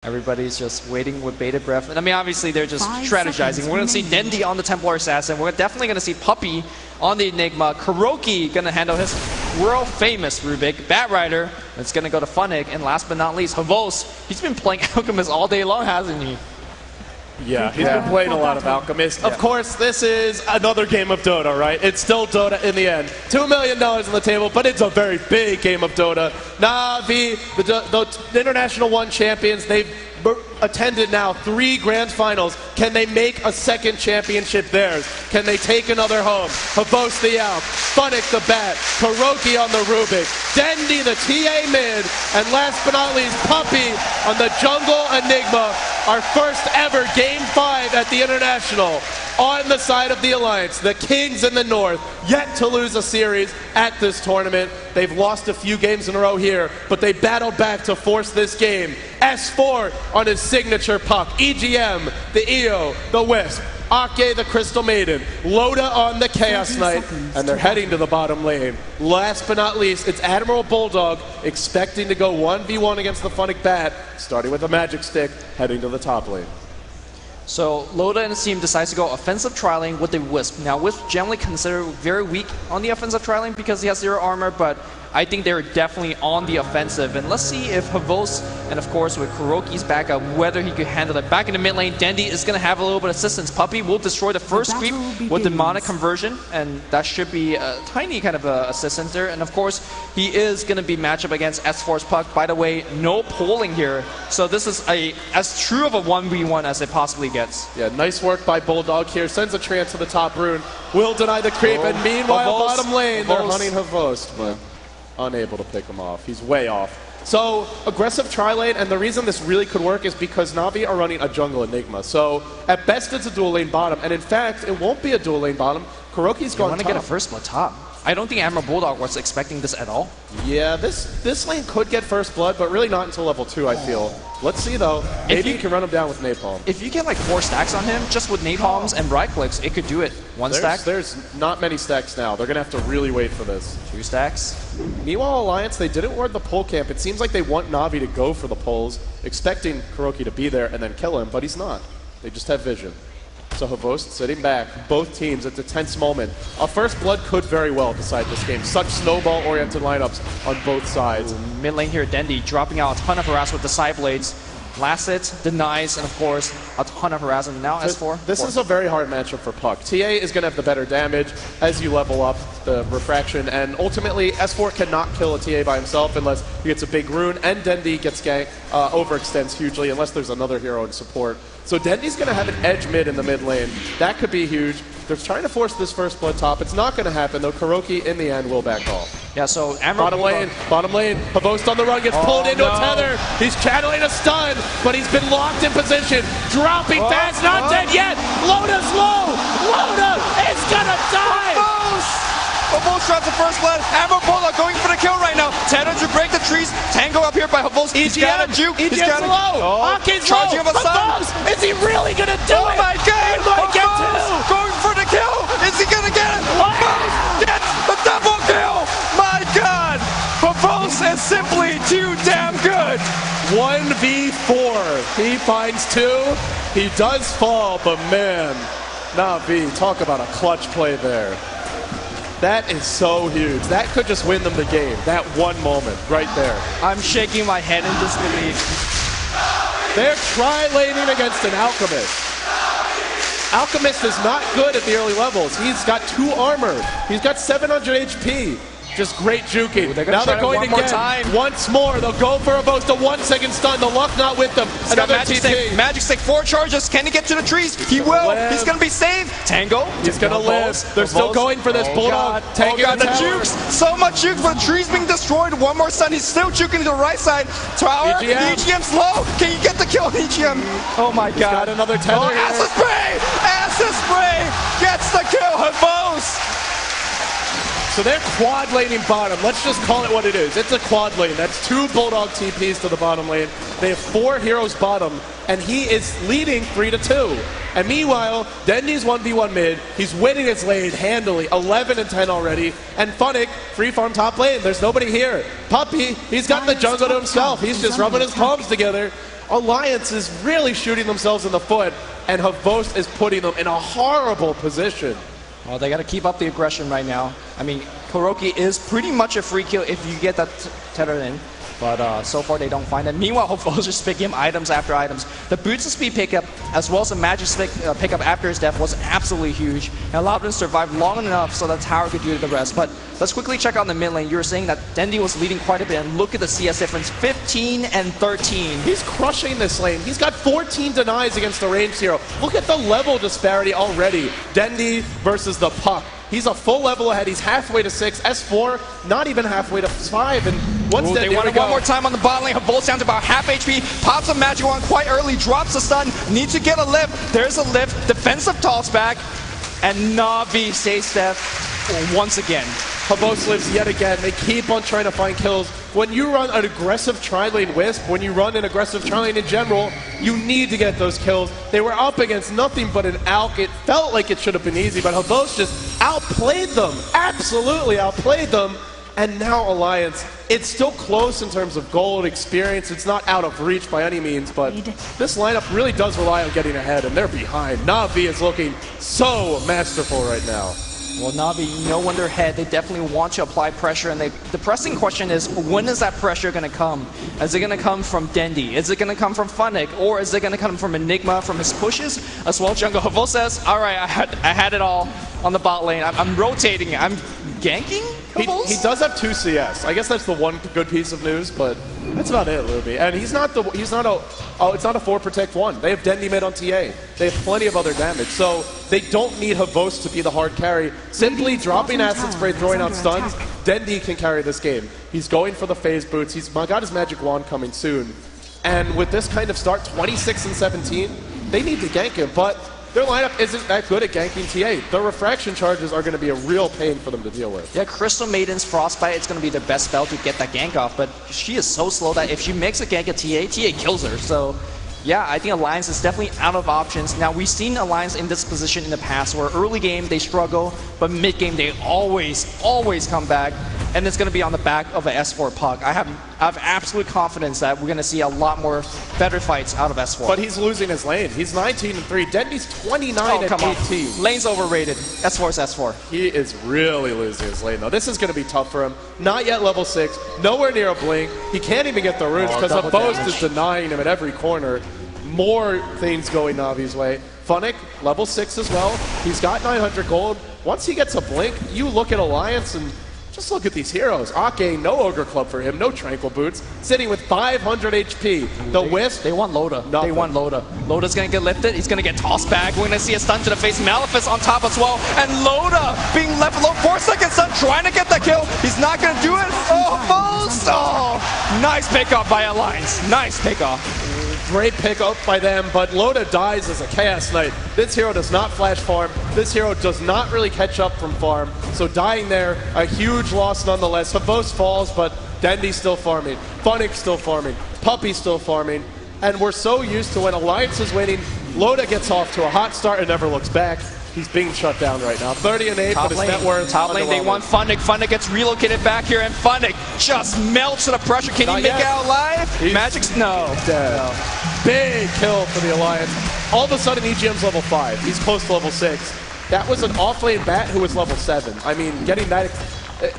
Everybody's just waiting with bated breath. And I mean, obviously, they're just strategizing. We're going to see Dendi on the Templar Assassin. We're definitely going to see Puppey on the Enigma. KuroKy going to handle his world-famous Rubik. Batrider, it's going to go to Funnick. And last but not least, Havos. He's been playing Alchemist all day long, hasn't he? Yeah, he's been playing a lot of Alchemist. Of course, this is another game of Dota, right? It's still Dota in the end. $2 million on the table, but it's a very big game of Dota. Na'Vi, the International 1 champions, they've attended now 3 grand finals. Can they make a second championship theirs? Can they take another home? Havos the Alp, Funnick the Bat, KuroKy on the Rubik, Dendi the TA mid, and last but not least, Puppey on the Jungle Enigma. Our first ever Game 5 at the International on the side of the Alliance. The Kings in the North, yet to lose a series at this tournament. They've lost a few games in a row here, but they battled back to force this game. S4 on his signature puck. EGM, the EO, the Wisp. Ake, the Crystal Maiden. Loda on the Chaos Knight. And they're heading to the bottom lane. Last but not least, it's Admiral Bulldog expecting to go 1v1 against the Funnick Bat, starting with the Magic Stick, heading to the top lane. So Loda and his team decides to go offensive tri-lane with the Wisp. Now Wisp generally considered very weak on the offensive tri-lane because he has 0 armor, but I think they're definitely on the offensive. And let's see if Havos, and of course with KuroKy's backup, whether he could handle it. Back in the mid lane, Dendi is going to have a little bit of assistance. Puppey will destroy the first creep with Demonic Conversion, and that should be a tiny kind of assistance there. And of course, he is going to be matched up against S4's puck. By the way, no polling here, so this is as true of a 1v1 as it possibly gets. Yeah, nice work by Bulldog here. Sends a trance to the top rune. Will deny the creep, and meanwhile, Havos, bottom lane, they're hunting Havos, but unable to pick him off. He's way off. So, aggressive tri-lane, and the reason this really could work is because Na'Vi are running a jungle Enigma. So, at best, it's a dual lane bottom, and in fact, it won't be a dual lane bottom. KuroKy's gone top. Want to get a first blood top. I don't think Admiral Bulldog was expecting this at all. Yeah, this lane could get first blood, but really not until level 2, I feel. Let's see, though. Maybe you can run him down with Napalm. If you get like 4 stacks on him, just with Napalms and right clicks, it could do it. Stack? There's not many stacks now. They're going to have to really wait for this. 2 stacks. Meanwhile, Alliance, they didn't ward the pole camp. It seems like they want Na'Vi to go for the poles, expecting KuroKy to be there and then kill him, but he's not. They just have vision. So Havos sitting back, both teams, it's a tense moment. A first blood could very well decide this game. Such snowball-oriented lineups on both sides. Mid lane here, Dendi dropping out a ton of harass with the side blades. Last hit, denies, and of course, a ton of harassment. Now S4. This is a very hard matchup for Puck. TA is going to have the better damage as you level up the refraction, and ultimately S4 cannot kill a TA by himself unless he gets a big rune, and Dendi gets ganked, overextends hugely unless there's another hero in support. So Dendi's going to have an edge mid in the mid lane. That could be huge. They're trying to force this first blood top. It's not going to happen, though. KuroKy, in the end, will back off. Yeah, so bottom lane. Havos on the run, gets pulled into a tether. He's channeling a stun, but he's been locked in position. Dropping fast, not dead yet. Loda's low. Loda is going to die. Havos drops the first blood. Admiral Bulldog going for the kill right now. Tether to break the trees. Tango up here by Havos. He's got a juke. He's got a low. Ake's charging low. of a sun. Is he really going to do it? Oh my god. Havos going for the kill. Is he going to get it? Havos gets the double kill. My god. Havos is simply too damn good. 1v4. He finds 2. He does fall, but man, Na'Vi, talk about a clutch play there. That is so huge. That could just win them the game. That one moment right there. I'm shaking my head in disbelief. They're tri-laning against an Alchemist. Alchemist is not good at the early levels. He's got 2 armor. He's got 700 HP. Just great juking. Now they're going again. Once more, they'll go for a boast. A 1-second stun. The luck not with them. Another TT. Magic Stick, 4 charges. Can he get to the trees? He will. He's going to be saved. Tango. He's going to live. They're still going for this. Bulldog. Tango. The jukes. So much juke, but the trees being destroyed. One more stun. He's still juking to the right side. Tower. EGM's low. Can you get the kill on EGM? Oh my god. He's got another tether here. Acid Spray. Acid Spray gets the kill. Havos. So they're quad laning bottom. Let's just call it what it is. It's a quad lane. That's 2 Bulldog TPs to the bottom lane. They have 4 heroes bottom, and he is leading 3-2. And meanwhile, Dendi's 1v1 mid. He's winning his lane handily, 11-10 already. And Funnick, free farm top lane. There's nobody here. Puppey, he's got the jungle to himself. He's just rubbing his palms together. Alliance is really shooting themselves in the foot, and Havost is putting them in a horrible position. Well, they got to keep up the aggression right now. I mean, Kuroki is pretty much a free kill if you get that tether in. But so far they don't find it. Meanwhile, Havost just picking up items after items. The boots of speed pickup, as well as the magic pickup after his death, was absolutely huge and allowed him to survive long enough so that Tower could do the rest. But let's quickly check out the mid lane. You were saying that Dendi was leading quite a bit, and look at the CS difference, 15 and 13. He's crushing this lane. He's got 14 denies against the ranged hero. Look at the level disparity already. Dendi versus the Puck. He's a full level ahead. He's halfway to 6. S4, not even halfway to 5. And once they want it one more time on the bot lane. Havost down to about half HP. Pops a magic wand quite early. Drops the stun. Needs to get a lift. There's a lift. Defensive toss back. And Na'Vi stays death once again. Havost lives yet again. They keep on trying to find kills. When you run an aggressive tri-lane Wisp, when you run an aggressive tri-lane in general, you need to get those kills. They were up against nothing but an Alk. It felt like it should have been easy, but Havost just outplayed them. Absolutely outplayed them. And now Alliance, it's still close in terms of gold experience. It's not out of reach by any means, but this lineup really does rely on getting ahead, and they're behind. Na'Vi is looking so masterful right now. Well, Na'Vi, you know when they're ahead, they definitely want to apply pressure, and the pressing question is, when is that pressure going to come? Is it going to come from Dendi? Is it going to come from Funnick? Or is it going to come from Enigma, from his pushes? As well, Jungle Havost says, all right, I had it all on the bot lane. I'm rotating. I'm ganking Havost? He does have 2 CS. I guess that's the one good piece of news, but that's about it, Luby. And it's not a 4 protect 1. They have Dendi mid on TA. They have plenty of other damage. So they don't need Havost to be the hard carry. Simply dropping acid spray, throwing out stuns, Dendi can carry this game. He's going for the phase boots. He's got his magic wand coming soon. And with this kind of start, 26 and 17, they need to gank him. But their lineup isn't that good at ganking TA. The refraction charges are going to be a real pain for them to deal with. Yeah, Crystal Maiden's Frostbite is going to be their best spell to get that gank off, but she is so slow that if she makes a gank at TA, TA kills her. So yeah, I think Alliance is definitely out of options. Now, we've seen Alliance in this position in the past, where early game they struggle, but mid game they always come back, and it's going to be on the back of an S4 Puck. I have absolute confidence that we're going to see a lot more better fights out of S4. But he's losing his lane. He's 19 and 3. Dendi's 29 and 18. Lane's overrated. S4 is S4. He is really losing his lane, though. This is going to be tough for him. Not yet level 6. Nowhere near a blink. He can't even get the runes because Havost is denying him at every corner. More things going Na'Vi's way. Funnick, level 6 as well. He's got 900 gold. Once he gets a blink, you look at Alliance and just look at these heroes. Ake, no Ogre Club for him, no Tranquil Boots, sitting with 500 HP. The Wisp, they want Loda. Nothing. They want Loda. Loda's going to get lifted. He's going to get tossed back. We're going to see a stun to the face. Malefice on top as well. And Loda being left alone. 4-second stun, trying to get the kill. He's not going to do it. Oh, Havost! Oh, nice pickoff by Alliance. Nice pickoff. Great pick up by them, but Loda dies as a Chaos Knight. This hero does not flash farm. This hero does not really catch up from farm. So dying there, a huge loss nonetheless. Havost falls, but Dendi's still farming. Funnick still farming. Puppy's still farming. And we're so used to when Alliance is winning, Loda gets off to a hot start and never looks back. He's being shut down right now. 30 and 8, but his net worth. Top lane, they want Funnick. Funnick gets relocated back here, and Funnick just melts to the pressure. Can he make it out alive? Magic's no. Dead. No. Big kill for the Alliance. All of a sudden, EGM's level 5. He's close to level 6. That was an off-lane bat who was level 7. I mean, getting that...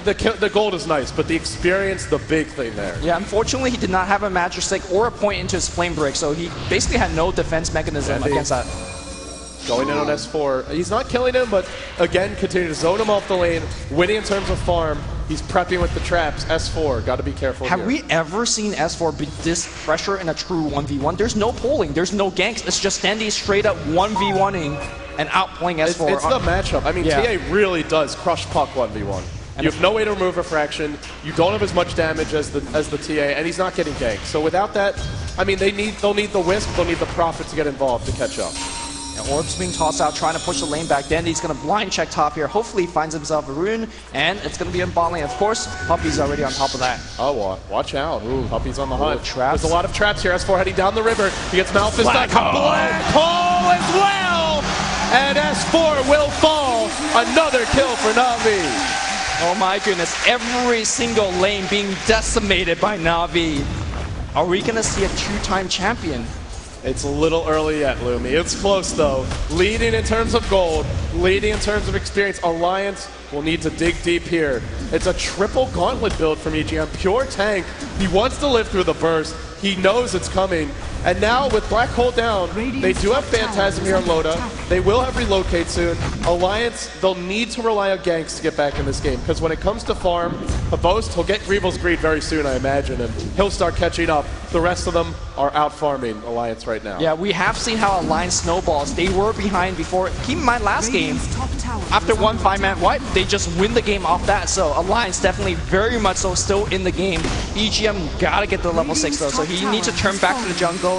The gold is nice, but the experience, the big thing there. Yeah, unfortunately, he did not have a magic stick or a point into his flame brick, so he basically had no defense mechanism against that. Going in on S4. He's not killing him, but again, continue to zone him off the lane, winning in terms of farm. He's prepping with the traps. S4, got to be careful here. Have we ever seen S4 be this pressure in a true 1v1? There's no polling, there's no ganks. It's just Dendi straight up 1v1ing and outplaying S4. It's the matchup. I mean, TA really does crush Puck 1v1. You have no way to remove refraction. You don't have as much damage as the TA, and he's not getting ganked. So without that, I mean, they'll need the Wisp, they'll need the Prophet to get involved to catch up. Orb's being tossed out, trying to push the lane back. Dendi's going to blind check top here. Hopefully he finds himself a rune, and it's going to be in bot lane. Of course, Puppy's already on top of that. Oh, watch out. Ooh, Puppy's on the hunt. Traps. There's a lot of traps here. S4 heading down the river. He gets Malefice back. Black Hole as well! And S4 will fall. Another kill for Na'Vi. Oh my goodness, every single lane being decimated by Na'Vi. are we going to see a two-time champion? It's a little early yet, Lumi. It's close, though. Leading in terms of gold, leading in terms of experience. Alliance will need to dig deep here. It's a triple gauntlet build from EGM. Pure tank. He wants to live through the burst. He knows it's coming. And now with Black Hole down, they do have Phantasm here on Loda. They will have Relocate soon. Alliance, they'll need to rely on ganks to get back in this game. Because when it comes to farm, Havost, he'll get Greevil's Greed very soon, I imagine. And he'll start catching up. The rest of them are out farming Alliance right now. Yeah, we have seen how Alliance snowballs. They were behind before. Keep in mind, last game, after one 5-man wipe, they just win the game off that. So Alliance definitely very much so still in the game. EGM gotta get to level 6 though, so he needs to turn back to the jungle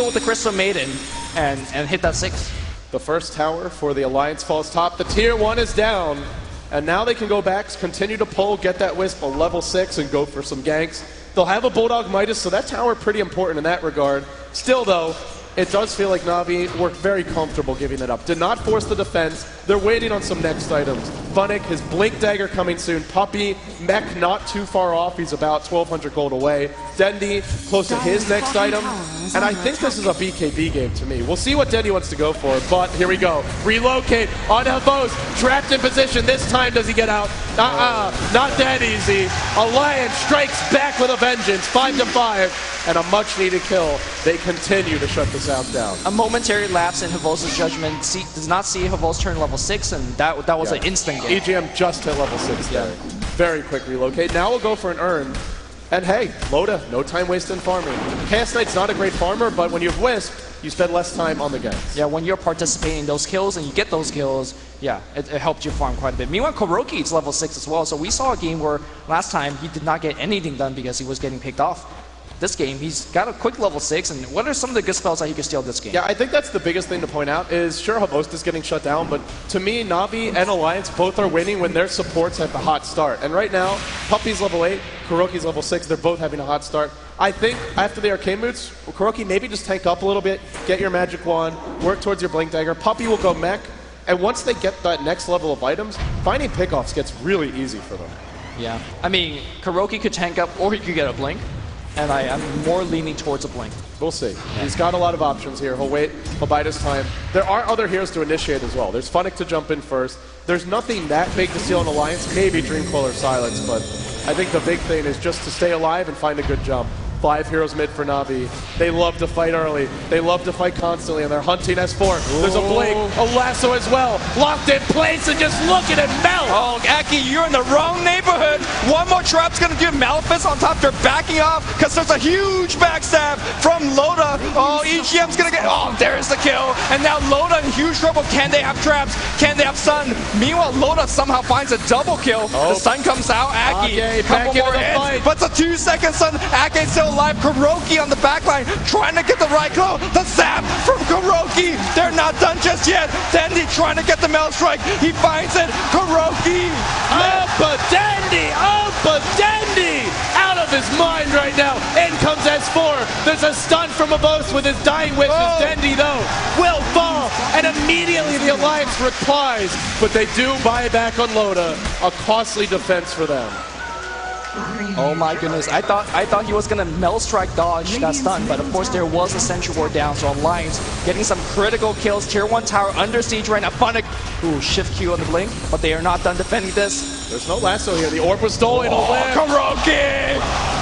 with the Crystal Maiden, and hit that 6. The first tower for the Alliance falls top. The tier 1 is down, and now they can go back, continue to pull, get that Wisp a level 6, and go for some ganks. They'll have a Bulldog Midas, so that tower pretty important in that regard. Still though, it does feel like Na'Vi worked very comfortable giving it up. Did not force the defense. They're waiting on some next items. Funnick, his Blink Dagger coming soon. Puppey, Mech not too far off. He's about 1,200 gold away. Dendi, close to his next item. And I think this is a BKB game to me. We'll see what Dendi wants to go for, but here we go. Relocate on Havost, trapped in position. This time does he get out? Not that easy. Alliance strikes back with a vengeance. 5-5, and a much-needed kill. They continue to shut this out down. A momentary lapse in Havost's judgment. Does not see Havost turn level 6, and that was an instant game. EGM just hit level 6 there. Very quick relocate. Now we'll go for an Urn. And hey, Loda, no time wasted in farming. Chaos Knight's not a great farmer, but when you have Wisp, you spend less time on the ganks. Yeah, when you're participating in those kills and you get those kills, yeah, it helped you farm quite a bit. Meanwhile, Kuroki is level 6 as well, so we saw a game where last time he did not get anything done because he was getting picked off. This game, he's got a quick level 6, and what are some of the good spells that he can steal this game? Yeah, I think that's the biggest thing to point out is, sure, Havost is getting shut down, but to me, Na'Vi and Alliance both are winning when their supports have a hot start. And right now, Puppey's level 8, Kuroki's level 6, they're both having a hot start. I think after the Arcane Moods, Kuroki maybe just tank up a little bit, get your Magic Wand, work towards your Blink Dagger. Puppey will go Mech, and once they get that next level of items, finding pickoffs gets really easy for them. Yeah, I mean, Kuroki could tank up or he could get a Blink. And I am more leaning towards a Blink. We'll see. Yeah. He's got a lot of options here. He'll wait. He'll bide his time. There are other heroes to initiate as well. There's Funnick to jump in first. There's nothing that big to steal an Alliance. Maybe Dreamcoil or Silence, but I think the big thing is just to stay alive and find a good jump. 5 heroes mid for Na'Vi. They love to fight early. They love to fight constantly, and they're hunting S4. There's a Blink, a lasso as well. Locked in place, and just look at it melt! Oh, Aki, you're in the wrong neighborhood. One more trap's gonna do Malefice on top. They're backing off because there's a huge backstab from Loda. Oh, EGM's gonna get, oh, there's the kill. And now Loda in huge trouble. Can they have traps? Can they have stun? Meanwhile, Loda somehow finds a double kill. The stun comes out. Aki, couple more hits, but it's a 2-second stun. Aki still alive. Kuroki on the backline trying to get the right call. The zap from Kuroki. They're not done just yet. Dendi trying to get the Mel Strike. He finds it. Kuroki. Dendi! Dendi! Out of his mind right now. In comes S4. There's a stun from Havost with his dying wishes. Dendi, though, will fall. And immediately the Alliance replies. But they do buy back on Loda. A costly defense for them. Oh my goodness, I thought he was gonna Mel Strike dodge that stun, but of course there was a Sentry Ward down, so Alliance getting some critical kills. Tier 1 tower under siege right now. Funnick, ooh, shift Q on the Blink, but they are not done defending this. There's no lasso here, the orb was stolen. Kuroki!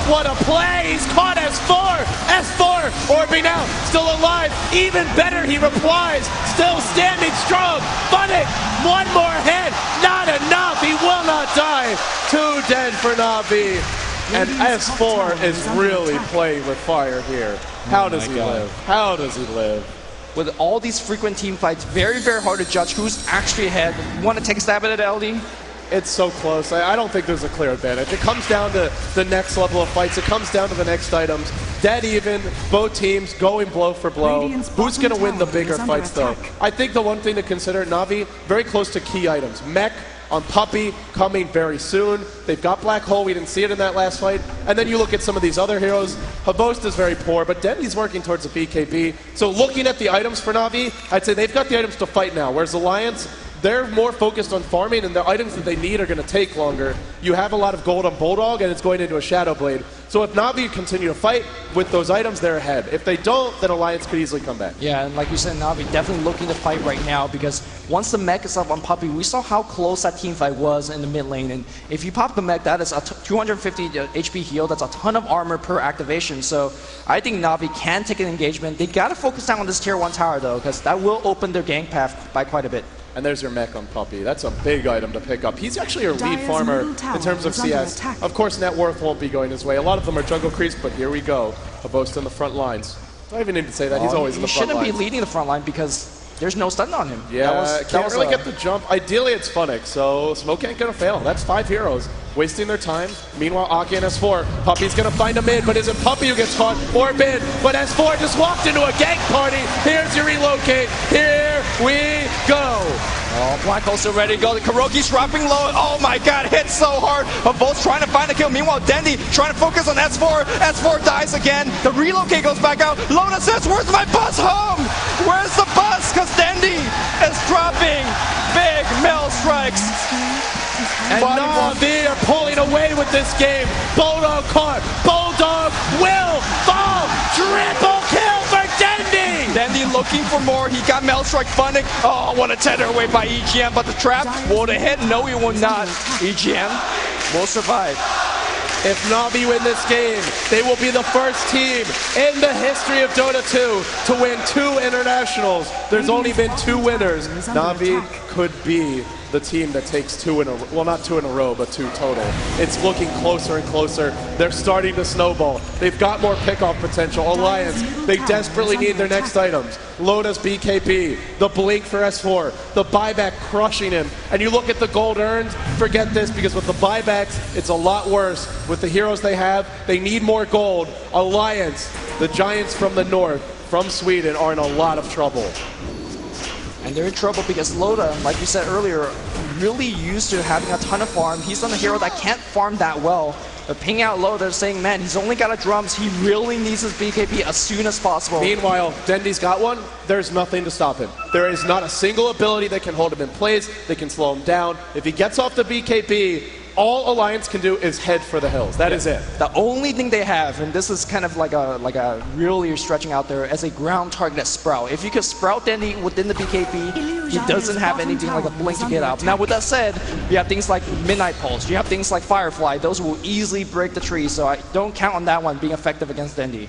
What a play! He's caught S4! S4 orbing out, still alive. Even better, he replies. Still standing strong. Funnick, one more hit. Not enough. He will not die. 2 dead for Na'Vi. And S4 is really playing with fire here. How does he live? How does he live? With all these frequent team fights, very, very hard to judge who's actually ahead. You want to take a stab at it, LD? It's so close. I don't think there's a clear advantage. It comes down to the next level of fights. It comes down to the next items. Dead even, both teams going blow for blow. Who's going to win the bigger fights, though? I think the one thing to consider, Na'Vi, very close to key items. Mech on Puppey coming very soon. They've got Black Hole. We didn't see it in that last fight. And then you look at some of these other heroes. Havost is very poor, but Dendi's working towards a BKB. So looking at the items for Na'Vi, I'd say they've got the items to fight now. Whereas Alliance, they're more focused on farming, and the items that they need are going to take longer. You have a lot of gold on Bulldog, and it's going into a Shadow Blade. So if Na'Vi continue to fight with those items, they're ahead. If they don't, then Alliance could easily come back. Yeah, and like you said, Na'Vi definitely looking to fight right now because once the mech is up on Puppey, we saw how close that team fight was in the mid lane. And if you pop the mech, that is a 250 HP heal. That's a ton of armor per activation. So I think Na'Vi can take an engagement. They got to focus down on this tier 1 tower, though, because that will open their gank path by quite a bit. And there's your mech on Puppey. That's a big item to pick up. He's actually your lead farmer in terms of CS. Of course, net worth won't be going his way. A lot of them are jungle creeps, but here we go. Havost in the front lines. I don't even need to say that. He's always in the front lines. He shouldn't be leading the front line because there's no stun on him. Yeah, can't really get the jump. Ideally, it's Funnick, so Smoke ain't gonna fail. That's 5 heroes wasting their time. Meanwhile, Aki and S4. Puppey's gonna find a mid, but isn't Puppey who gets caught or mid? But S4 just walked into a gank party. Here's your relocate. Here we go. Oh, Black Hole's ready to go. The Kuroki's dropping low. Oh my god, hit so hard. Havost trying to find a kill. Meanwhile, Dendi trying to focus on S4. S4 dies again. The relocate goes back out. Lona says, where's my bus home? Where's the bus? Because Dendi is dropping big mill strikes. And Na'Vi are pulling away with this game. Bulldog caught. Bulldog will fall. Triple kill for Dendi. Dendi looking for more. He got Maelstrom Funnick. Oh, what a tether away by EGM. But the trap, will it hit? No, he will not. EGM will survive. If Na'Vi win this game, they will be the first team in the history of Dota 2 to win 2 internationals. There's only been 2 winners. Na'Vi could be the team that takes 2 in a row. Well, not 2 in a row, but 2 total. It's looking closer and closer. They're starting to snowball. They've got more pickoff potential. Alliance, they desperately need their next items. Lotus BKB, the blink for S4, the buyback crushing him. And you look at the gold earned, forget this, because with the buybacks, it's a lot worse. With the heroes they have, they need more gold. Alliance, the Giants from the north, from Sweden, are in a lot of trouble. And they're in trouble because Loda, like you said earlier, really used to having a ton of farm. He's on a hero that can't farm that well. But ping out Loda saying, man, he's only got a drums. He really needs his BKB as soon as possible. Meanwhile, Dendi's got one. There's nothing to stop him. There is not a single ability that can hold him in place. They can slow him down. If he gets off the BKB, all Alliance can do is head for the hills. That is it. The only thing they have, and this is kind of like a really stretching out there, as a ground target at Sprout. If you could Sprout Dendi within the BKB, he doesn't have anything like a blink to get out. Now with that said, you have things like Midnight Pulse, you have things like Firefly, those will easily break the tree, so I don't count on that one being effective against Dendi.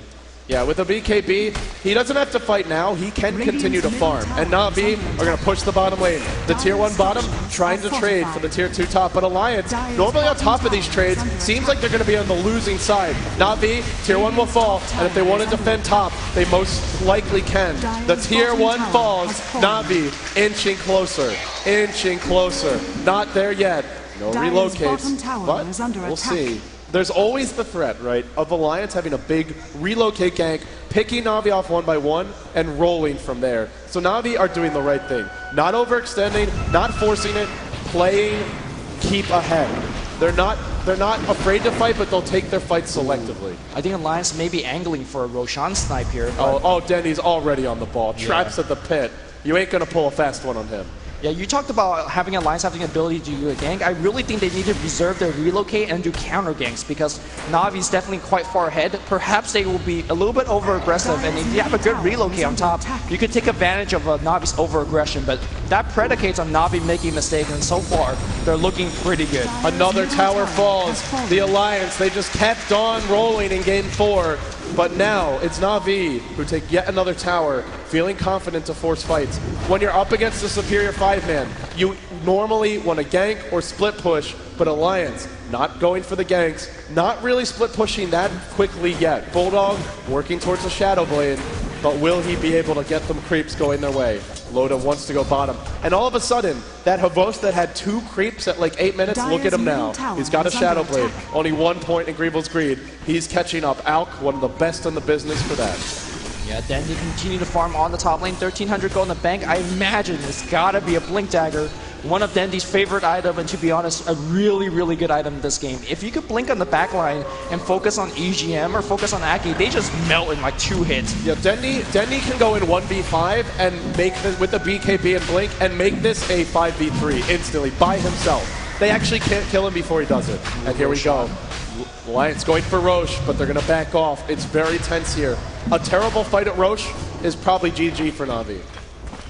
Yeah, with the BKB, he doesn't have to fight now. He can continue to farm. And Na'Vi are going to push the bottom lane. The tier 1 bottom trying to trade for the tier 2 top. But Alliance, normally on top of these trades, seems like they're going to be on the losing side. Na'Vi, tier 1 will fall. And if they want to defend top, they most likely can. The tier 1 falls. Na'Vi inching closer. Inching closer. Not there yet. No relocates. But we'll see. There's always the threat, right, of Alliance having a big relocate gank, picking Na'Vi off 1 by 1, and rolling from there. So Na'Vi are doing the right thing. Not overextending, not forcing it, playing, keep ahead. They're not afraid to fight, but they'll take their fights selectively. I think Alliance may be angling for a Roshan snipe here. Oh, Denny's already on the ball. Traps at the pit. You ain't going to pull a fast one on him. Yeah, you talked about having Alliance having the ability to do a gank. I really think they need to reserve their relocate and do counter ganks because Na'Vi's definitely quite far ahead. Perhaps they will be a little bit over aggressive, and if you have a good relocate on top, you could take advantage of Na'Vi's over aggression. But that predicates on Na'Vi making mistakes, and so far they're looking pretty good. Another tower falls. The Alliance, they just kept on rolling in game 4. But now it's Na'Vi who take yet another tower, feeling confident to force fights. When you're up against a superior 5-man, you normally want to gank or split push, but Alliance not going for the ganks, not really split pushing that quickly yet. Bulldog working towards the Shadow Blade, but will he be able to get them creeps going their way? Loda wants to go bottom. And all of a sudden, that Havost that had 2 creeps at like 8 minutes, look at him now. He's got a Shadow Blade. Only 1 point in Greevil's Greed. He's catching up. Alk, one of the best in the business for that. Yeah, Dendi continue to farm on the top lane. 1,300 gold in the bank. I imagine it's gotta be a Blink Dagger one of Dendi's favorite items, and to be honest, a really, really good item in this game. If you could blink on the back line and focus on EGM or focus on Ake, they just melt in like 2 hits. Yeah, Dendi can go in 1v5 and make this with the BKB and blink and make this a 5v3 instantly by himself. They actually can't kill him before he does it. And here we go. Alliance going for Roche, but they're going to back off. It's very tense here. A terrible fight at Roche is probably GG for Na'Vi.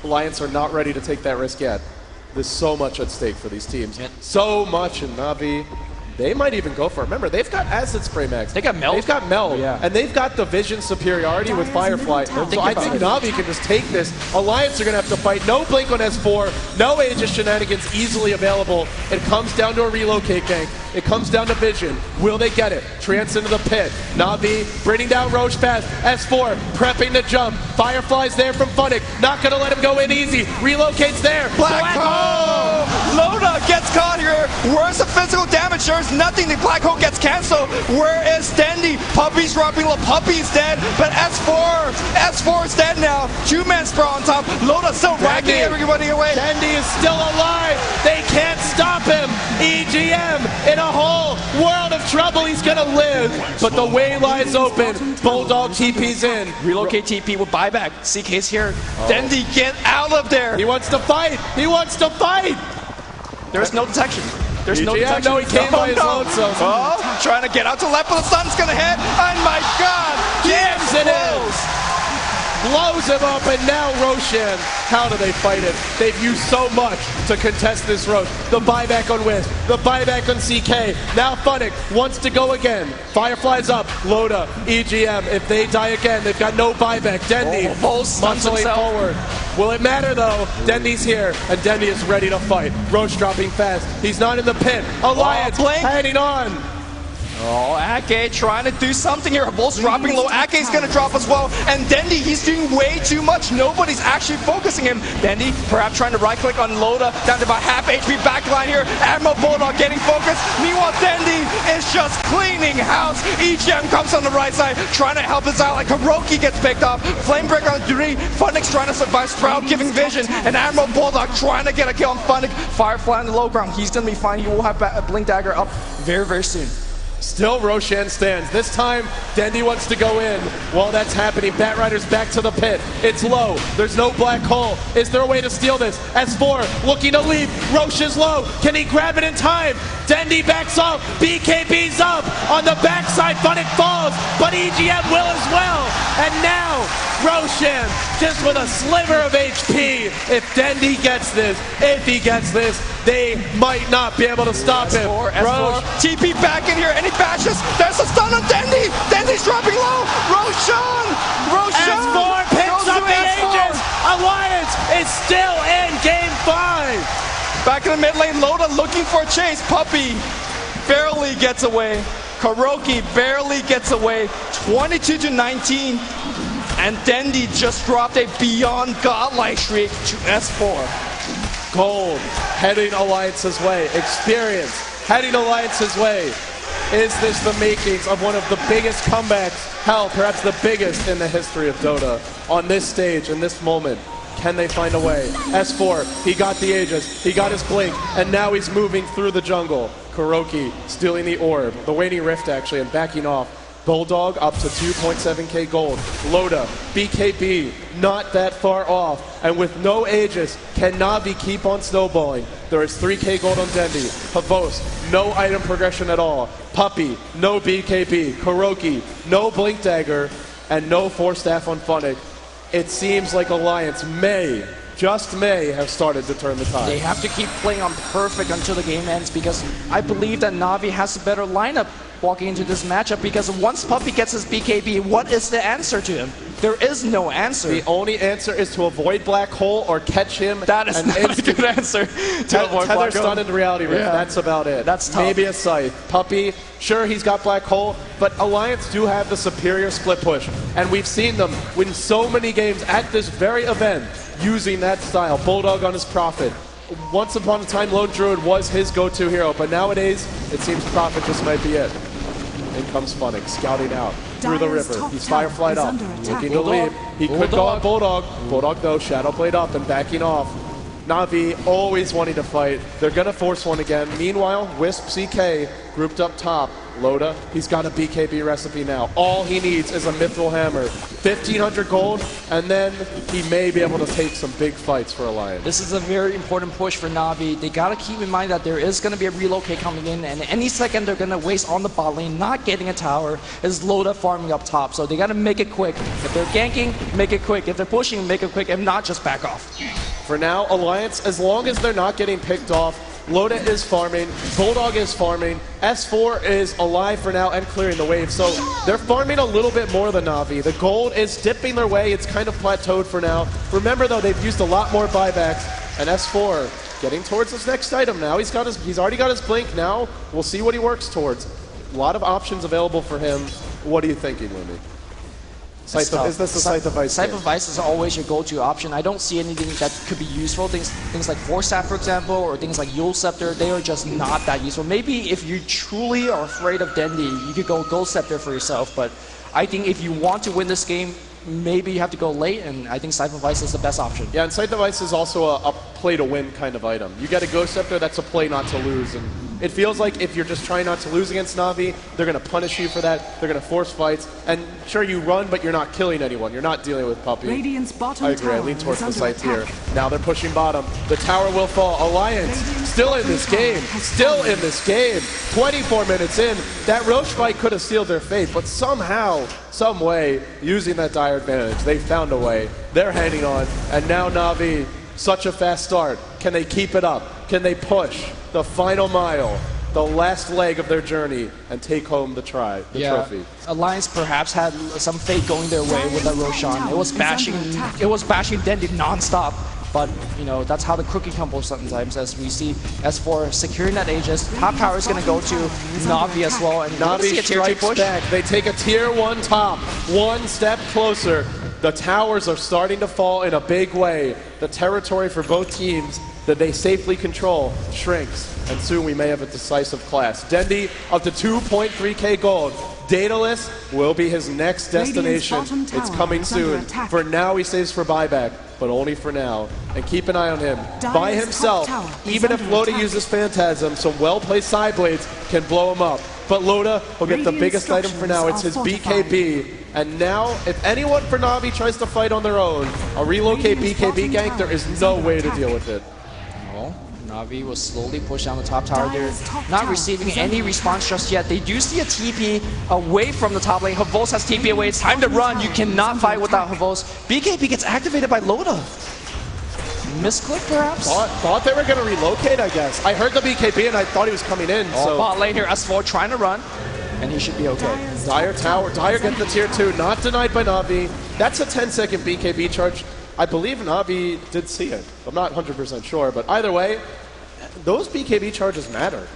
Alliance are not ready to take that risk yet. There's so much at stake for these teams. So much, in Na'Vi, they might even go for it. Remember, they've got Acid Spray Max. They got Meld. They've got Meld. Yeah. And they've got the vision superiority with Firefly. So I think Na'Vi can just take this. Alliance are going to have to fight. No Blink on S4. No Aegis shenanigans easily available. It comes down to a relocate gank. It comes down to vision. Will they get it? Trance into the pit. Na'Vi bringing down Roche fast. S4 prepping to jump. Firefly's there from Funnick. Not going to let him go in easy. Relocates there. Black Hole! Loda gets caught here. Where's the physical damage? There's nothing. The Black Hole gets canceled. Where is Dendi? Puppy's dropping low. Puppy's dead. But S4 is dead now. 2-man sprawl on top. Loda still racking everybody away. Dendi is still alive. They can't stop him. EGM in a whole world of trouble. He's going to live. But the way lies open. Bulldog TP's in. Relocate TP with buyback. CK's here. Dendi, get out of there. He wants to fight. He wants to fight. There's no detection. There's no EGM, detection. no, he came by his own self. Oh, trying to get out to left, but the sun's going to hit. Oh my God. Jams it in. Blows him up, and now Roshan. How do they fight it? They've used so much to contest this Roche. The buyback on Wisp, the buyback on CK. Now Funnick wants to go again. Firefly's up. Loda, EGM. If they die again, they've got no buyback. Dendi muscling forward. Will it matter though? Dendi's here, and Dendi is ready to fight. Roche dropping fast. He's not in the pit. Alliance heading on. Oh, Ake trying to do something here. Bolt's dropping low. Ake's going to drop as well. And Dendi, he's doing way too much. Nobody's actually focusing him. Dendi perhaps trying to right-click on Loda. Down to about half HP backline here. Admiral Bulldog getting focused. Meanwhile, Dendi is just cleaning house. EGM comes on the right side, trying to help his ally. Kuroki gets picked off. Flamebreaker on 3. Funnick's trying to survive. Sprout giving vision. And Admiral Bulldog trying to get a kill on Funnick. Firefly on the low ground. He's going to be fine. He will have a Blink Dagger up very, very soon. Still Roshan stands. This time, Dendi wants to go in. While that's happening, Batrider's back to the pit. It's low. There's no black hole. Is there a way to steal this? S4 looking to leave. Roche is low. Can he grab it in time? Dendi backs off. BKB's up. On the backside, Funnick falls. But EGM will as well. And now, Roshan just with a sliver of HP. If Dendi gets this, if he gets this, they might not be able to stop him. Roche, TP back in here, and he bashes. There's a stun on Dendi. Dendi's dropping low. Roshan! S4 picks up the Aegis. Alliance is still in game 5. Back in the mid lane, Loda looking for a chase. Puppy barely gets away. Kuroki barely gets away. 22-19. And Dendi just dropped a beyond godlike streak to S4. Gold heading Alliance's way. Experience heading Alliance's way. Is this the makings of one of the biggest comebacks, hell, perhaps the biggest in the history of Dota? On this stage, in this moment, can they find a way? S4, he got the Aegis, he got his Blink, and now he's moving through the jungle. Kuroki stealing the orb, the Waning Rift actually, and backing off. Bulldog up to 2.7k gold. Loda, BKB, not that far off. And with no Aegis, can Na'Vi keep on snowballing? There is 3k gold on Dendi. Havos, no item progression at all. Puppy, no BKB. Kuroki, no Blink Dagger, and no Force Staff on Funnick. It seems like Alliance may, just may, have started to turn the tide. They have to keep playing on perfect until the game ends, because I believe that Na'Vi has a better lineup walking into this matchup, because once Puppy gets his BKB, what is the answer to him? There is no answer. The only answer is to avoid Black Hole or catch him. That is not a good answer to avoid Tether Black Hole. stun into Reality Rift, that's about it. That's tough. Maybe a Scythe. Puppy, sure, he's got Black Hole, but Alliance do have the superior split push. And we've seen them win so many games at this very event using that style. Bulldog on his Prophet. Once upon a time, Lone Druid was his go-to hero, but nowadays, it seems Prophet just might be it. In comes Funnick, scouting out through the river. He's Fireflied up, looking to leave. He could go on Bulldog. Bulldog, though, Shadow Blade up and backing off. Na'Vi always wanting to fight. They're going to force one again. Meanwhile, Wisp CK grouped up top. Loda, he's got a BKB recipe now. All he needs is a Mithril Hammer. 1,500 gold, and then he may be able to take some big fights for Alliance. This is a very important push for Na'Vi. They gotta keep in mind that there is gonna be a relocate coming in, and any second they're gonna waste on the bot lane, not getting a tower, is Loda farming up top. So they gotta make it quick. If they're ganking, make it quick. If they're pushing, make it quick. If not, just back off. For now, Alliance, as long as they're not getting picked off, Loda is farming, Bulldog is farming, S4 is alive for now and clearing the wave. So they're farming a little bit more than Na'Vi. The gold is dipping their way. It's kind of plateaued for now. Remember though, they've used a lot more buybacks, and S4 getting towards his next item now. He's already got his blink now. We'll see what he works towards. A lot of options available for him. What are you thinking, Lumi? Is this the Scythe of Ice? Scythe of Ice is always your go-to option. I don't see anything that could be useful. Things like Force Staff, for example, or things like Yule Scepter, they are just not that useful. Maybe if you truly are afraid of Dendi, you could go Gold Scepter for yourself. But I think if you want to win this game, maybe you have to go late, and I think Scythe of Ice is the best option. Yeah, and Scythe of Ice is also a play-to-win kind of item. You get a Ghost Scepter, that's a play not to lose. And it feels like if you're just trying not to lose against Na'Vi, they're going to punish you for that. They're going to force fights. And sure, you run, but you're not killing anyone. You're not dealing with Puppey. Radiant's bottom I agree. I lean towards the Scythe here. Now they're pushing bottom. The tower will fall. Alliance still in this game. Still in this game. 24 minutes in. That Roche fight could have sealed their fate, but somehow, some way, using that dire advantage, they found a way. They're hanging on. And now Na'Vi, such a fast start. Can they keep it up? Can they push the final mile, the last leg of their journey, and take home the trophy? Alliance perhaps had some fate going their way with that Roshan. It was bashing Dendi non-stop. But, you know, that's how the cookie crumbles sometimes, as we see S4 securing that Aegis. Top tower is going to go to Na'Vi as well. And Na'Vi strikes back. They take a tier 1 top, one step closer. The towers are starting to fall in a big way. The territory for both teams that they safely control shrinks, and soon we may have a decisive clash. Dendi up to 2.3k gold. Daedalus will be his next destination. It's coming soon. For now, he saves for buyback, but only for now. And keep an eye on him. By himself, even if Loda uses Phantasm, some well-placed side blades can blow him up. But Loda will get the biggest item for now. It's his BKB. And now, if anyone for Na'Vi tries to fight on their own, a relocate BKB gank, there is no way to deal with it. Na'Vi will slowly push down the top tower. They're not receiving any response just yet. They do see a TP away from the top lane. Havos has TP away. It's time to run. You cannot fight without Havos. BKB gets activated by Loda. Misclick, perhaps? Thought they were going to relocate, I guess. I heard the BKB and I thought he was coming in. So bot lane here, S4 trying to run, and he should be okay. Dire tower. Dire gets the tier 2. Not denied by Na'Vi. That's a 10-second BKB charge. I believe Na'Vi did see it. I'm not 100% sure, but either way, those BKB charges matter.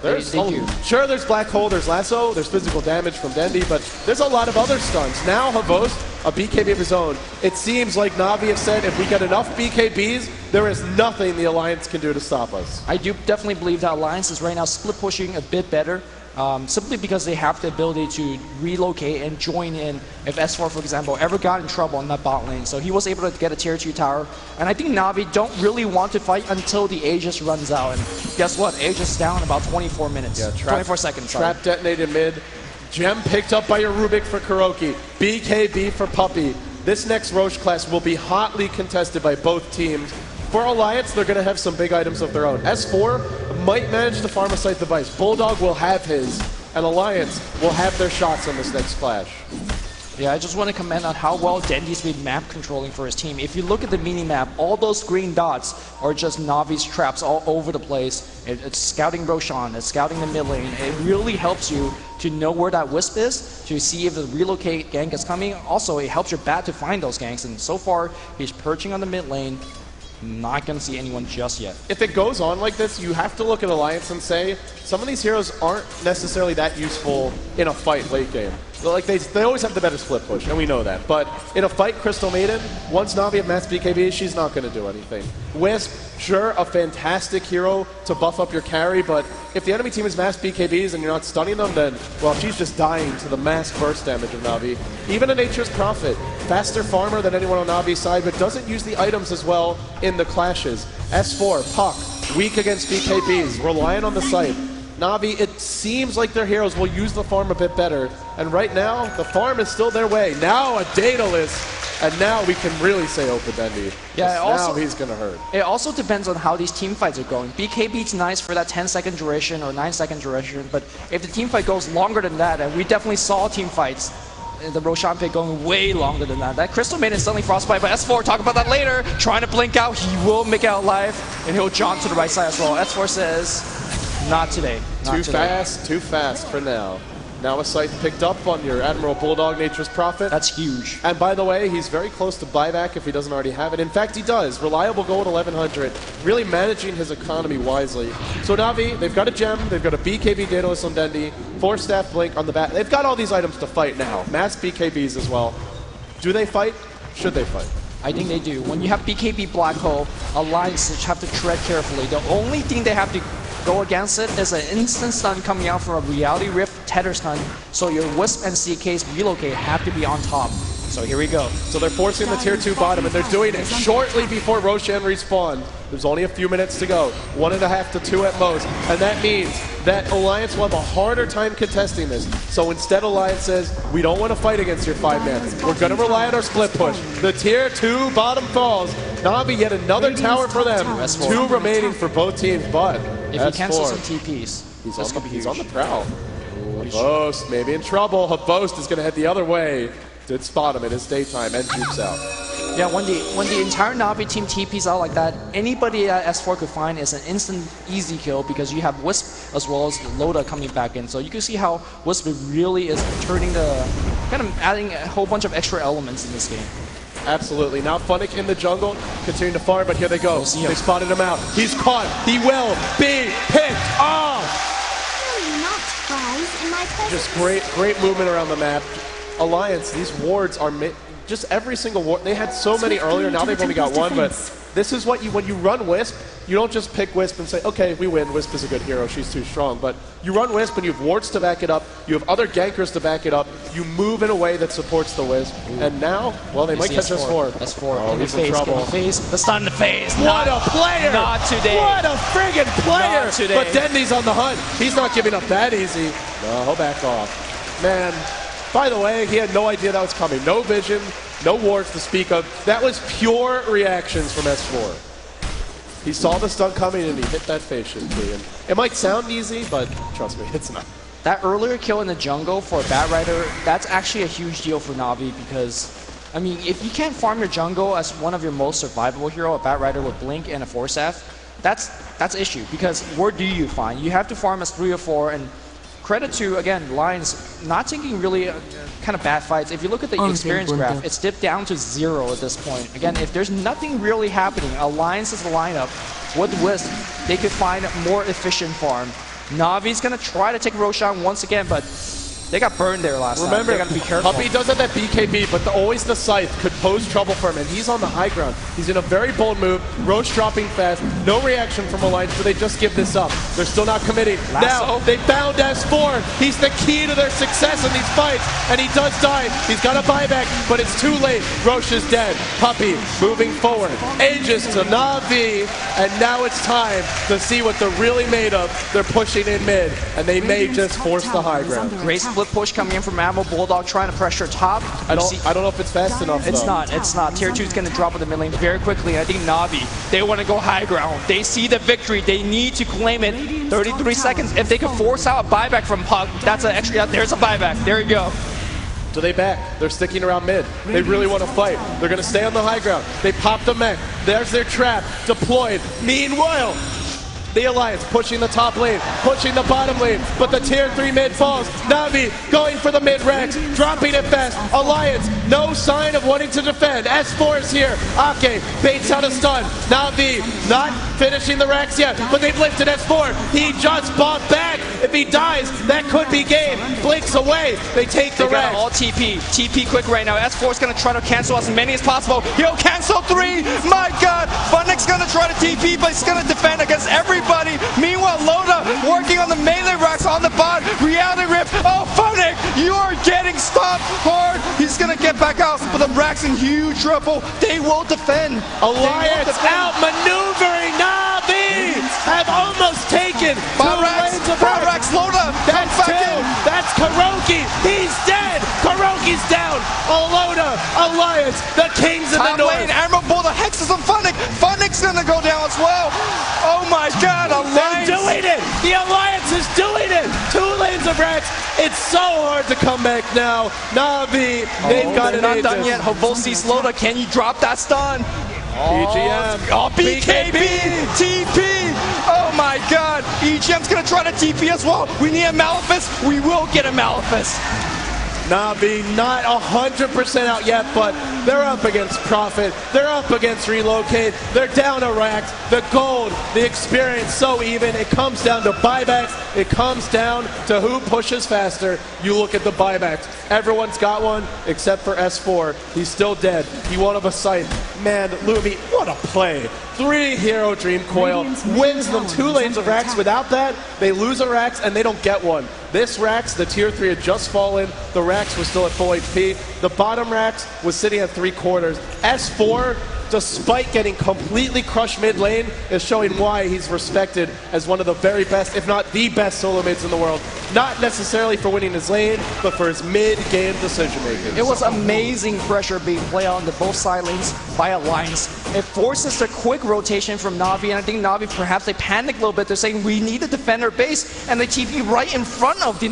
Sure, there's Black Hole, there's Lasso, there's physical damage from Dendi, but there's a lot of other stuns. Now Havos, a BKB of his own. It seems like Na'Vi have said if we get enough BKBs, there is nothing the Alliance can do to stop us. I do definitely believe that Alliance is right now split pushing a bit better. Simply because they have the ability to relocate and join in if S4, for example, ever got in trouble in that bot lane. So he was able to get a tier 2 tower. And I think Na'Vi don't really want to fight until the Aegis runs out. And guess what? Aegis down in about 24 minutes. Yeah, 24 seconds. Trap detonated mid. Gem picked up by a Rubik for Kuroki. BKB for Puppey. This next Roche class will be hotly contested by both teams. For Alliance, they're going to have some big items of their own. S4 might manage to farm a Scythe of Ice. Bulldog will have his, and Alliance will have their shots on this next clash. Yeah, I just want to comment on how well Dendi's been map controlling for his team. If you look at the mini-map, all those green dots are just Na'Vi's traps all over the place. It's scouting Roshan, it's scouting the mid lane. It really helps you to know where that Wisp is, to see if the relocate gank is coming. Also, it helps your bat to find those ganks, and so far, he's perching on the mid lane. Not going to see anyone just yet. If it goes on like this, you have to look at Alliance and say, some of these heroes aren't necessarily that useful in a fight late game. Like they always have the better split push, and we know that. But in a fight, Crystal Maiden, once Na'Vi at mass BKB, she's not going to do anything. Wisp, sure, a fantastic hero to buff up your carry, but if the enemy team is mass BKBs and you're not stunning them, then, well, she's just dying to the mass burst damage of Na'Vi. Even a Nature's Prophet, faster farmer than anyone on Na'Vi's side, but doesn't use the items as well in the clashes. S4, Puck, weak against BKBs, relying on the site. Na'Vi, it seems like their heroes will use the farm a bit better. And right now, the farm is still their way. Now a Daedalus, and now we can really say Open Dendy. Yeah, now he's going to hurt. It also depends on how these team fights are going. BKB's nice for that 10-second duration or 9-second duration, but if the team fight goes longer than that, and we definitely saw team fights in the Roshan pick going way longer than that. That Crystal Maiden is suddenly frostbite, but S4, talk about that later, trying to blink out, he will make it out alive, and he'll jaunt to the right side as well. S4 says, not today. Too fast for now. Now a scythe picked up on your Admiral Bulldog, Nature's Prophet. That's huge. And by the way, he's very close to buyback if he doesn't already have it. In fact, he does. Reliable gold 1100, really managing his economy wisely. So Na'Vi, they've got a gem, they've got a BKB Daedalus on Dendy, 4-staff blink on the back. They've got all these items to fight now. Mass BKBs as well. Do they fight? Should they fight? I think they do. When you have BKB Black Hole, Alliance have to tread carefully. The only thing they have to go against it is an instant stun coming out from a Reality Rift tether stun, so your Wisp and CK's relocate have to be on top. So here we go. So they're forcing the tier 2 bottom, and they're doing it shortly before Roshan respawn. There's only a few minutes to go. 1.5 to 2 at most. And that means that Alliance will have a harder time contesting this. So instead, Alliance says, we don't want to fight against your 5-man. We're going to rely on our split push. The tier 2 bottom falls. Na'Vi yet another tower for them. 2 remaining for both teams, but if he cancels some TPs, he's on the prowl. Havost maybe in trouble. Havost is going to head the other way. Did spot him in his daytime and jukes out. Yeah, when the entire Na'Vi team TPs out like that, anybody that S4 could find is an instant easy kill because you have Wisp as well as Loda coming back in. So you can see how Wisp really is turning kind of adding a whole bunch of extra elements in this game. Absolutely. Now Funnick in the jungle, continuing to farm, but here they go. They spotted him out. He's caught. He will be picked off. Just great movement around the map. Alliance, these wards are just every single ward. They had so many earlier, now they've only got one, but this is what when you run Wisp, you don't just pick Wisp and say, okay, we win, Wisp is a good hero, she's too strong. But you run Wisp and you have wards to back it up, you have other gankers to back it up, you move in a way that supports the Wisp, and now, well, they might catch S4. Oh, he's in trouble. The stun in the face. What a player! Not today. What a friggin' player! Not today. But Dendy's on the hunt. He's not giving up that easy. No, he'll back off. Man, by the way, he had no idea that was coming. No vision, no wards to speak of. That was pure reactions from S4. He saw the stun coming and he hit that face shield. And it might sound easy, but trust me, it's not. That earlier kill in the jungle for a Batrider, that's actually a huge deal for Na'Vi because, I mean, if you can't farm your jungle as one of your most survivable hero, a Batrider with Blink and a 4-staff, that's issue because where do you find? You have to farm as 3 or 4, and credit to, again, Lions not taking really kind of bad fights. If you look at the experience graph, it's dipped down to 0 at this point. Again, if there's nothing really happening, Alliance is the lineup with Wisp, they could find a more efficient farm. Na'Vi's going to try to take Roshan once again, but they got burned there last time. They got to be careful. Puppey does have that BKB, but always the Scythe could pose trouble for him, and he's on the high ground. He's in a very bold move. Roche dropping fast. No reaction from Alliance, so they just give this up. They're still not committing. Now, they bound S4. He's the key to their success in these fights, and he does die. He's got a buyback, but it's too late. Roche is dead. Puppey moving forward. Aegis to Na'Vi, and now it's time to see what they're really made of. They're pushing in mid, and they may just force the high ground. Great split push coming in from Admiral Bulldog, trying to pressure top. I don't know if it's fast enough. It's not. It's not. Tier 2 is going to drop in the mid lane very quickly. I think Na'Vi, they want to go high ground. They see the victory. They need to claim it. 33 seconds. If they can force out a buyback from Puck, that's an extra. There's a buyback. There you go. Do they back? They're sticking around mid. They really want to fight. They're going to stay on the high ground. They pop the mech. There's their trap. Deployed. Meanwhile, The Alliance pushing the top lane, pushing the bottom lane, but the tier 3 mid falls. Na'Vi going for the mid Rex, dropping it fast. Alliance, no sign of wanting to defend. S4 is here. Ake baits out a stun. Na'Vi not finishing the Rex yet, but they've lifted S4. He just bought back. If he dies, that could be game. Blinks away. They take the Rex. All TP. TP quick right now. S4 is going to try to cancel as many as possible. He'll cancel 3. My God. Funnick's going to try to TP, but he's going to defend against everybody. Meanwhile, Loda working on the melee racks on the bot. Reality Rip. Oh, Funnick, you are getting stopped hard. He's going to get back out, but the racks in huge trouble. They will defend. Alliance outmaneuvering Na'Vi. Have almost taken Rax, Loda. That's back 2. in. That's Kuroki. He's dead. Kuroki's down. Loda, Alliance, the kings of the Top north. lane, Emerald Bull, the Hexes on Funnick. Funnick's gonna go down as well. Oh my God, Alliance. They're doing it. The Alliance is doing it. 2 lanes of Rex. It's so hard to come back now. Na'Vi, they've got They're an not Aegis. done yet. Havol sees Loda. Can you drop that stun? EGM. Oh, BKB, TP. Oh my God. EGM's gonna try to TP as well. We need a Malefice. We will get a Malefice. Na'Vi not 100% out yet, but they're up against Prophet. They're up against Relocate. They're down to Rax. The gold, the experience, so even. It comes down to buybacks. It comes down to who pushes faster. You look at the buybacks. Everyone's got one except for S4. He's still dead. He won't have a sight. Man, Lumi, what a play. 3 Hero Dream Coil wins them 2 lanes of Rax. Without that, they lose a Rax and they don't get one. This Rax, the tier 3 had just fallen. The Rax was still at full HP. The bottom Rax was sitting at 3/4. S4, despite getting completely crushed mid lane, is showing why he's respected as one of the very best, if not the best solo mids in the world. Not necessarily for winning his lane, but for his mid-game decision making. It was amazing pressure being played on the both side lanes by Alliance. It forces the quick rotation from Na'Vi, and I think Na'Vi perhaps they panicked a little bit. They're saying we need to defend our base, and they TP right in front of the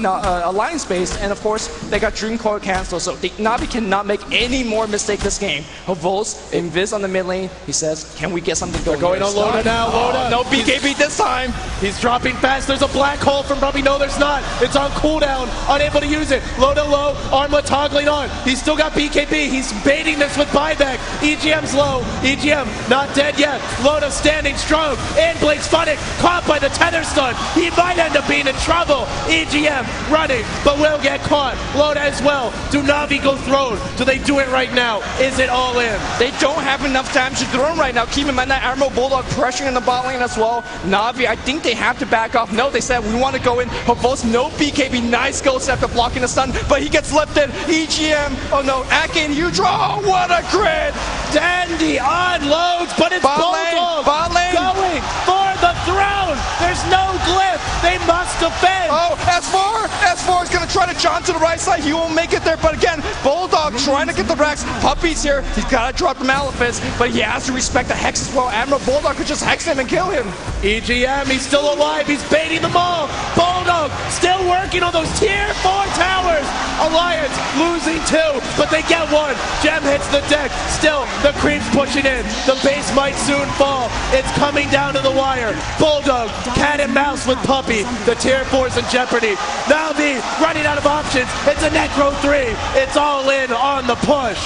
Alliance base, and of course they got Dream Coil cancelled. So Na'Vi cannot make any more mistake this game. Havos invis on the mid lane. He says, "Can we get something going?" They're going on Loda now. Loda. No BKB this time. He's dropping fast. There's a black hole from Ruby. No, there's not. It's on cooldown. Unable to use it. Loda low. Armlet toggling on. He's still got BKB. He's baiting this with buyback. EGM's low. EGM not dead yet. Loda standing strong. And Blake's Funnick caught by the tether stun. He might end up being in trouble. EGM running, but will get caught. Loda as well. Do Na'Vi go throne? Do they do it right now? Is it all in? They don't have enough time to throw him right now. Keep in mind that Emerald Bulldog pressuring in the bot lane as well. Na'Vi, I think they have to back off. No, they said we want to go in. Havos, no BKB. Nice ghost after blocking the stun, but he gets lifted. EGM, oh no, Ake and Udra. Oh, what a crit! Dandy unloads, but it's Bot Bulldog lane. going for the throne. There's no glyph. They must defend. Oh, S4 is going to try to jump to the right side. He won't make it there, but again, Bulldog trying to get the Rex. Puppy's here. He's got to drop the Malefice, but he has to respect the Hex as well. Admiral Bulldog could just Hex him and kill him. EGM, he's still alive. He's baiting them all. Bulldog still working on those tier 4 towers. Alliance losing 2, but they get 1. Gem hits the deck. Still, the creep's pushing in. The base might soon fall. It's coming down to the wire. Bulldog, cat and mouse with Puppy. The tier 4's in jeopardy. Na'Vi running out of options. It's a Necro 3. It's all in on the push.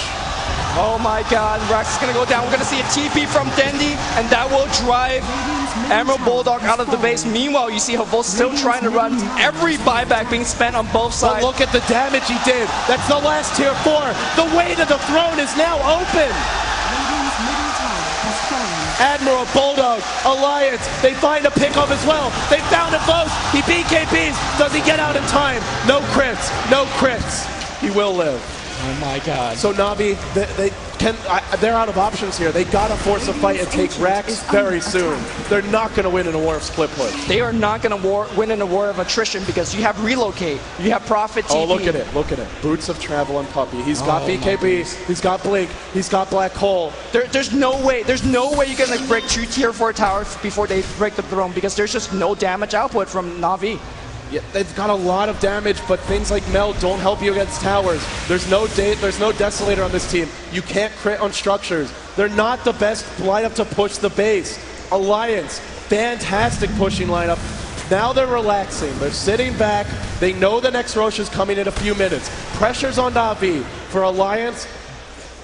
Oh my God, Rax is going to go down. We're going to see a TP from Dendi, and that will drive Emerald Bulldog out of the base. Meanwhile, you see Havos still trying to run. Every buyback being spent on both sides. But look at the damage he did. That's the last tier 4. The way to the throne is now open. Admiral, Bulldog, Alliance, they find a pickup as well. They found it close. He BKBs. Does he get out in time? No crits. No crits. He will live. Oh my God. So Na'Vi, they're out of options here. They gotta force a fight and take Rax very soon. They're not gonna win in a war of split push. They are not going to win in a war of attrition because you have Relocate, you have Prophet TP. Oh, look at it, look at it. Boots of Travel on Puppy. He's got BKB, he's got Blink, he's got Black Hole. There's no way you're going to break 2 tier 4 towers before they break the throne because there's just no damage output from Na'Vi. Yeah, they've got a lot of damage, but things like Meld don't help you against towers. There's no Desolator on this team. You can't crit on structures. They're not the best lineup to push the base. Alliance fantastic pushing lineup. Now they're relaxing. They're sitting back. They know the next Roche is coming in a few minutes. Pressure's on Na'Vi. For Alliance,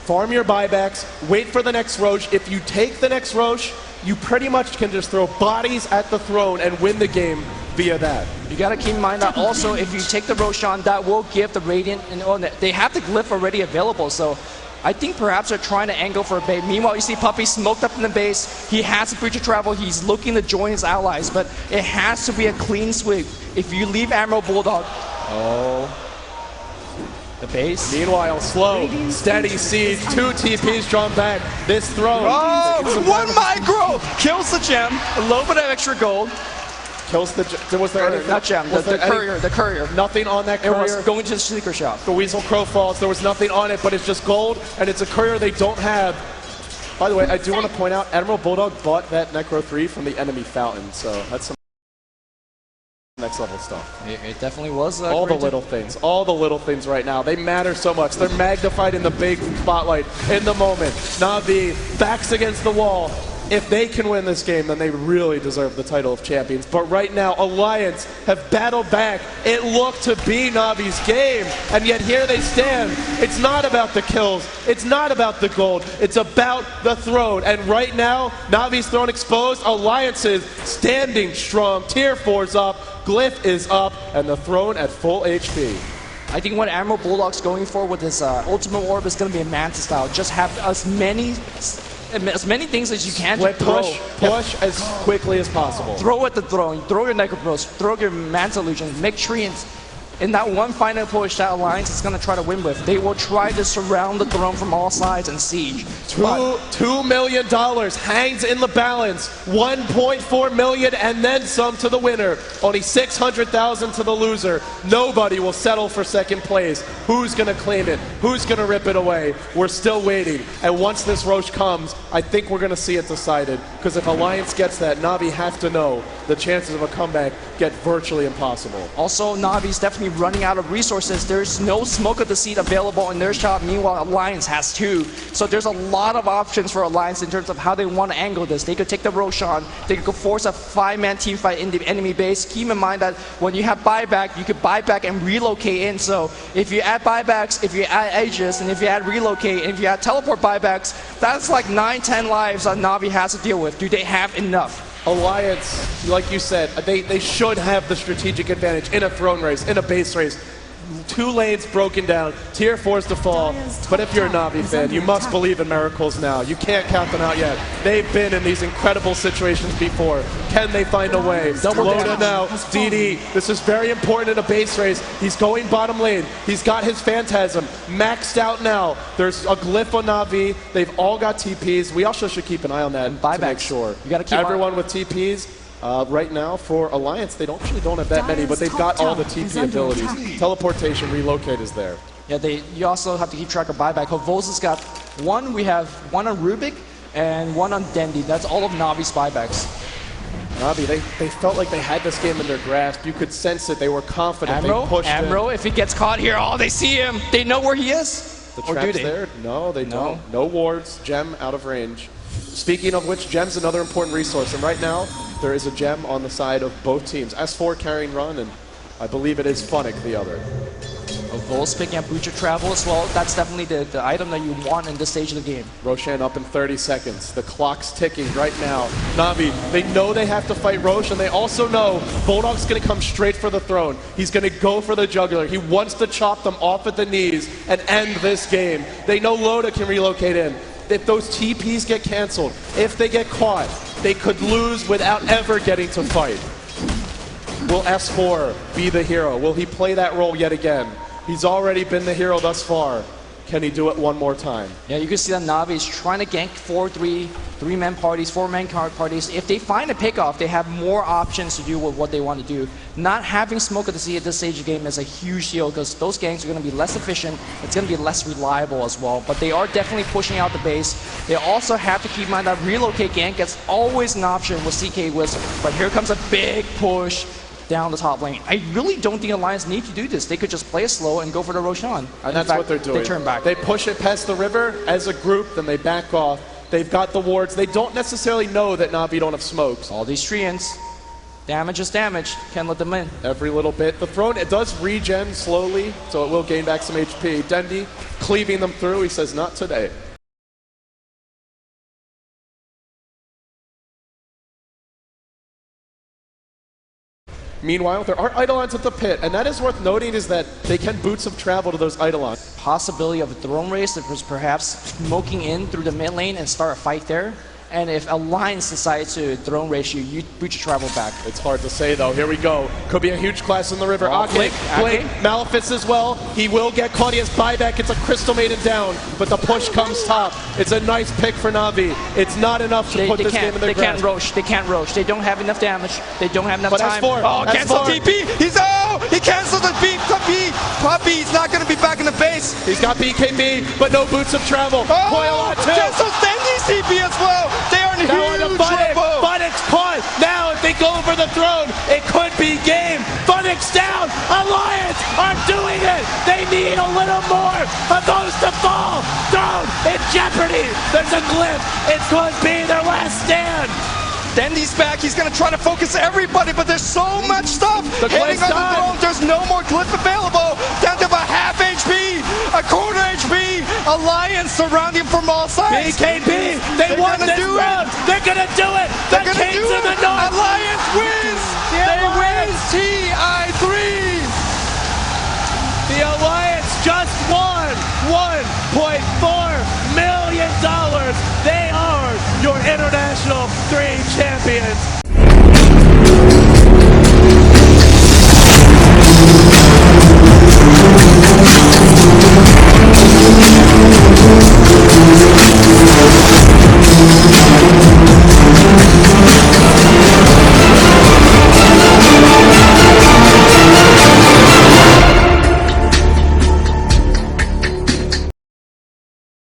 farm your buybacks. Wait for the next Roche. If you take the next Roche, you pretty much can just throw bodies at the throne and win the game via that. You gotta keep in mind that also if you take the Roshan, that will give the Radiant, and they have the glyph already available, so I think perhaps they're trying to angle for a bait. Meanwhile, you see Puppey smoked up in the base. He has a Breach of Travel. He's looking to join his allies, but it has to be a clean sweep. If you leave Admiral Bulldog, the base. Meanwhile, slow, steady siege, 2 TPs drawn back. This throne. Oh, one micro kills the gem. A little bit of extra gold. Kills the. Was there anything? Not gem. The courier. The courier. Nothing on that It courier. was going to the secret shop. The Weasel Crow falls. There was nothing on it, but it's just gold, and it's a courier they don't have. By the way, I do want to point out, Admiral Bulldog bought that Necro 3 from the enemy fountain, so that's some next level stuff. It definitely was. All the little things right now, they matter so much. They're magnified in the big spotlight in the moment. Na'Vi backs against the wall. If they can win this game, then they really deserve the title of champions. But right now, Alliance have battled back. It looked to be Na'Vi's game, and yet here they stand. It's not about the kills. It's not about the gold. It's about the throne. And right now, Na'Vi's throne exposed. Alliance is standing strong. Tier 4's up. Glyph is up, and the throne at full HP. I think what Admiral Bulldog's going for with his ultimate orb is going to be a Manta style. Just have as many things as you can to push as quickly as possible. Throw at the throne, throw your Necropros, throw your Manta Illusion, make Treants. In that one final push that Alliance is going to try to win with, they will try to surround the throne from all sides and siege. $2 million hangs in the balance. 1.4 million and then some to the winner. Only 600,000 to the loser. Nobody will settle for second place. Who's going to claim it? Who's going to rip it away? We're still waiting. And once this Roche comes, I think we're going to see it decided. Because if Alliance gets that, Na'Vi have to know the chances of a comeback get virtually impossible. Also, Na'Vi's definitely running out of resources. There's no Smoke of Deceit available in their shop. Meanwhile, Alliance has 2. So there's a lot of options for Alliance in terms of how they want to angle this. They could take the Roshan. They could force a 5-man team fight in the enemy base. Keep in mind that when you have buyback, you could buy back and relocate in. So if you add buybacks, if you add Aegis, and if you add relocate, and if you add teleport buybacks, that's like 9-10 lives that Na'Vi has to deal with. Do they have enough? Alliance, like you said, they should have the strategic advantage in a throne race, in a base race. 2 lanes broken down, tier 4's to fall. But if you're a Na'Vi fan, you must believe in miracles now. You can't count them out yet. They've been in these incredible situations before. Can they find a way? Loda now, DD. This is very important in a base race. He's going bottom lane. He's got his Phantasm maxed out now. There's a glyph on Na'Vi. They've all got TPs. We also should keep an eye on that to make sure. You gotta keep everyone with TPs. Right now for Alliance, they actually don't have that many, but they've got all the TP abilities. Teleportation, relocate is there. Yeah, you also have to keep track of buyback. Hovosa's got 1. We have 1 on Rubik and 1 on Dendi. That's all of Na'Vi's buybacks. Na'Vi, they felt like they had this game in their grasp. You could sense it. They were confident. Amro, they pushed Amro, if he gets caught here, they see him. They know where he is. The trap's there? No, they don't. No wards. Gem out of range. Speaking of which, Gem's another important resource, and right now, there is a Gem on the side of both teams. S4 carrying Run, and I believe it is Funnick the other. Vol's picking up Butcher Travel as well. That's definitely the item that you want in this stage of the game. Roshan up in 30 seconds. The clock's ticking right now. Na'Vi, they know they have to fight Roche, and they also know Bulldog's going to come straight for the throne. He's going to go for the jugular. He wants to chop them off at the knees and end this game. They know Loda can relocate in. If those TPs get canceled, if they get caught, they could lose without ever getting to fight. Will S4 be the hero? Will he play that role yet again? He's already been the hero thus far. Can he do it one more time? Yeah, you can see that Na'Vi is trying to gank 4-3, 3-man parties, 4-man card parties. If they find a pickoff, they have more options to do with what they want to do. Not having Smoke of the Sea at this stage of the game is a huge deal because those ganks are going to be less efficient. It's going to be less reliable as well. But they are definitely pushing out the base. They also have to keep in mind that relocate gank is always an option with CK Wisp. But here comes a big push down the top lane. I really don't think Alliance need to do this. They could just play it slow and go for the Roshan. And that's what they're doing. They turn back. They push it past the river as a group, then they back off. They've got the wards. They don't necessarily know that Na'Vi don't have smokes. All these treants. Damage is damage. Can't let them in. Every little bit. The throne, it does regen slowly, so it will gain back some HP. Dendi cleaving them through. He says, not today. Meanwhile, there are Eidolons at the pit, and that is worth noting is that they can boots of travel to those Eidolons. Possibility of a throne race that was perhaps smoking in through the mid lane and start a fight there. And if Alliance decides to throne race you, you boot your travel back. It's hard to say though. Here we go. Could be a huge clash in the river. Oh, Blink, Malefice as well. He will get Claudia's buyback. It's a Crystal Maiden down, but the push comes top. It's a nice pick for Na'Vi. It's not enough to put this game in the ground. They can't roach. They don't have enough damage. They don't have enough time. Oh, cancel TP. He canceled the beat. Puppy, he's not going to be back in the base. He's got BKB, but no boots of travel. Oh, cancels Dendi's TP as well. They are in huge trouble. Funix caught. Now if they go for the throne, it could be game. Funix down. Alliance are doing it. They need a little more of those to fall. Throne in jeopardy. There's a glyph. It could be their last stand. Dendi's back. He's going to try to focus everybody, but there's so much stuff hitting on the throne. There's no more glyph available. Down to a half HP, a quarter HP. Alliance surrounding him from all sides. BKB, they won this round. They're going to do it. They're going to do it. The North. Alliance wins. They win TI3. The Alliance just won $1.4 million. They are your International 3 champions.